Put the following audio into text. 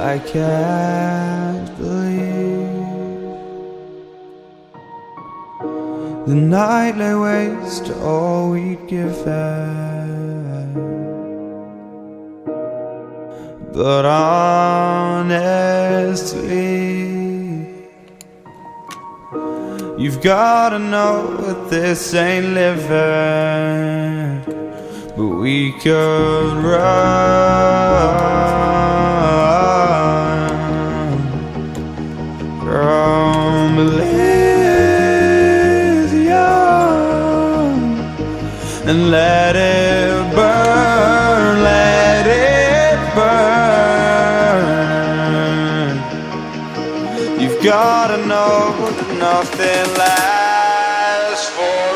I can't believe the night lay waste to all we'd given. But honestly, you've gotta know that this ain't living. But we could run from Elysium and let it burn, let it burn. You've gotta know that nothing lasts forever.